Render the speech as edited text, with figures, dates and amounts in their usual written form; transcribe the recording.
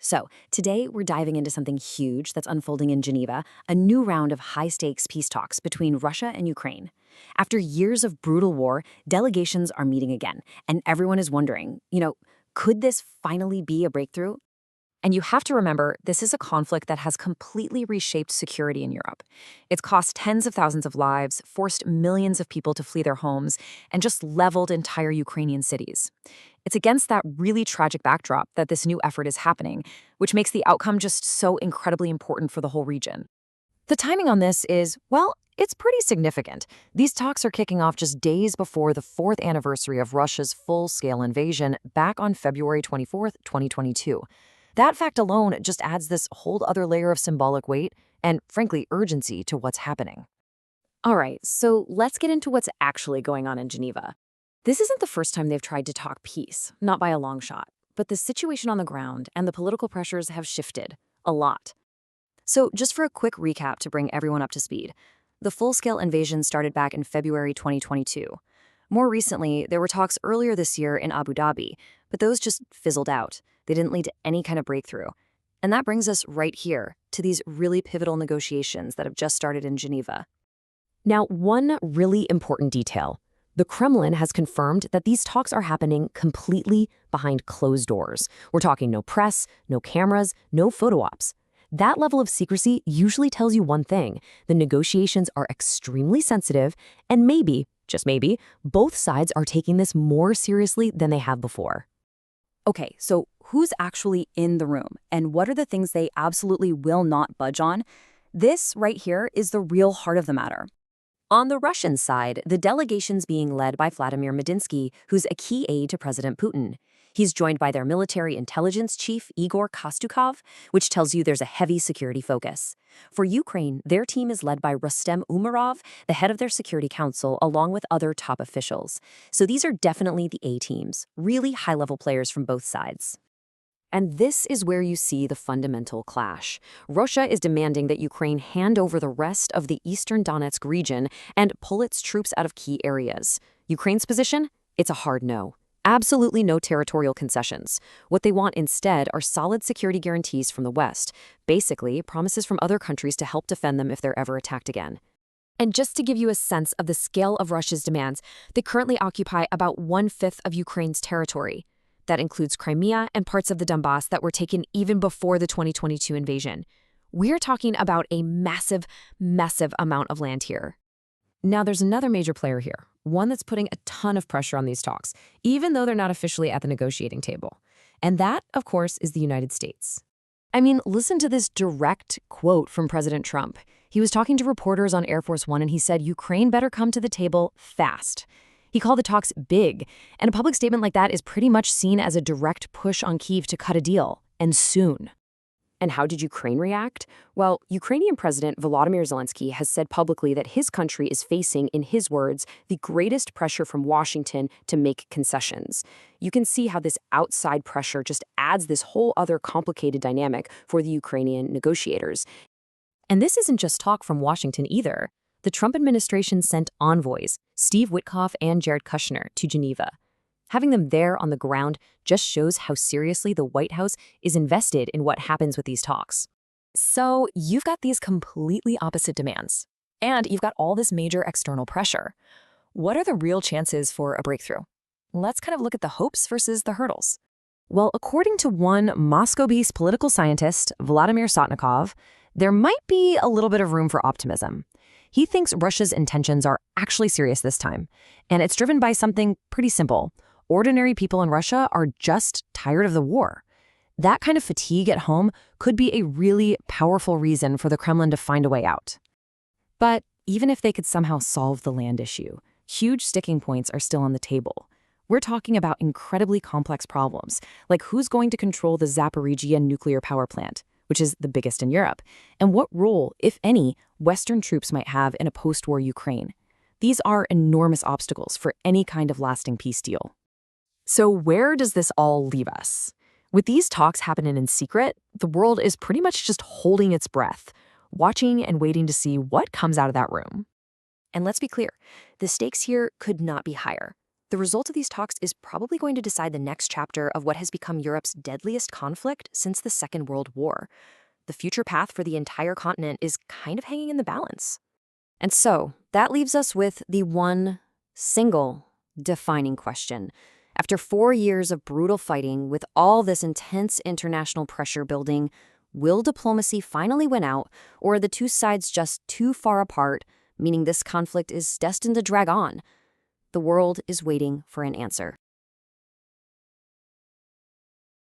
So, today we're diving into something huge that's unfolding in Geneva, a new round of high-stakes peace talks between Russia and Ukraine. After years of brutal war, delegations are meeting again, and everyone is wondering, could this finally be a breakthrough? And you have to remember, this is a conflict that has completely reshaped security in Europe. It's cost tens of thousands of lives, forced millions of people to flee their homes, and just leveled entire Ukrainian cities. It's against that really tragic backdrop that this new effort is happening, which makes the outcome just so incredibly important for the whole region. The timing on this is, well, it's pretty significant. These talks are kicking off just days before the 4th anniversary of Russia's full-scale invasion back on February 24th, 2022. That fact alone just adds this whole other layer of symbolic weight and, frankly, urgency to what's happening. All right, so let's get into what's actually going on in Geneva. This isn't the first time they've tried to talk peace, not by a long shot, but the situation on the ground and the political pressures have shifted a lot. So just for a quick recap to bring everyone up to speed, the full-scale invasion started back in February 2022. More recently, there were talks earlier this year in Abu Dhabi, but those just fizzled out. They didn't lead to any kind of breakthrough. And that brings us right here to these really pivotal negotiations that have just started in Geneva. Now, one really important detail. The Kremlin has confirmed that these talks are happening completely behind closed doors. We're talking no press, no cameras, no photo ops. That level of secrecy usually tells you one thing. The negotiations are extremely sensitive, and maybe, just maybe, both sides are taking this more seriously than they have before. Okay, so who's actually in the room, and what are the things they absolutely will not budge on? This right here is the real heart of the matter. On the Russian side, the delegation's being led by Vladimir Medinsky, who's a key aide to President Putin. He's joined by their military intelligence chief, Igor Kostukov, which tells you there's a heavy security focus. For Ukraine, their team is led by Rustem Umerov, the head of their security council, along with other top officials. So these are definitely the A-teams, really high-level players from both sides. And this is where you see the fundamental clash. Russia is demanding that Ukraine hand over the rest of the eastern Donetsk region and pull its troops out of key areas. Ukraine's position? It's a hard no. Absolutely no territorial concessions. What they want instead are solid security guarantees from the West, basically promises from other countries to help defend them if they're ever attacked again. And just to give you a sense of the scale of Russia's demands, they currently occupy about 1/5 of Ukraine's territory. That includes Crimea and parts of the Donbass that were taken even before the 2022 invasion. We're talking about a massive, massive amount of land here. Now, there's another major player here, one that's putting a ton of pressure on these talks, even though they're not officially at the negotiating table. And that, of course, is the United States. I mean, listen to this direct quote from President Trump. He was talking to reporters on Air Force One, and he said, Ukraine better come to the table fast. He called the talks big, and a public statement like that is pretty much seen as a direct push on Kyiv to cut a deal, and soon. And how did Ukraine react? Well, Ukrainian President Volodymyr Zelensky has said publicly that his country is facing, in his words, the greatest pressure from Washington to make concessions. You can see how this outside pressure just adds this whole other complicated dynamic for the Ukrainian negotiators. And this isn't just talk from Washington either. The Trump administration sent envoys, Steve Witkoff and Jared Kushner, to Geneva. Having them there on the ground just shows how seriously the White House is invested in what happens with these talks. So you've got these completely opposite demands, and you've got all this major external pressure. What are the real chances for a breakthrough? Let's kind of look at the hopes versus the hurdles. Well, according to one Moscow-based political scientist, Vladimir Sotnikov, there might be a little bit of room for optimism. He thinks Russia's intentions are actually serious this time, and it's driven by something pretty simple. Ordinary people in Russia are just tired of the war. That kind of fatigue at home could be a really powerful reason for the Kremlin to find a way out. But even if they could somehow solve the land issue, huge sticking points are still on the table. We're talking about incredibly complex problems, like who's going to control the Zaporizhzhia nuclear power plant, which is the biggest in Europe, and what role, if any, Western troops might have in a post-war Ukraine. These are enormous obstacles for any kind of lasting peace deal. So where does this all leave us? With these talks happening in secret, the world is pretty much just holding its breath, watching and waiting to see what comes out of that room. And let's be clear, the stakes here could not be higher. The result of these talks is probably going to decide the next chapter of what has become Europe's deadliest conflict since the Second World War. The future path for the entire continent is kind of hanging in the balance. And so, that leaves us with the one single defining question. After 4 years of brutal fighting, with all this intense international pressure building, will diplomacy finally win out, or are the two sides just too far apart, meaning this conflict is destined to drag on? The world is waiting for an answer.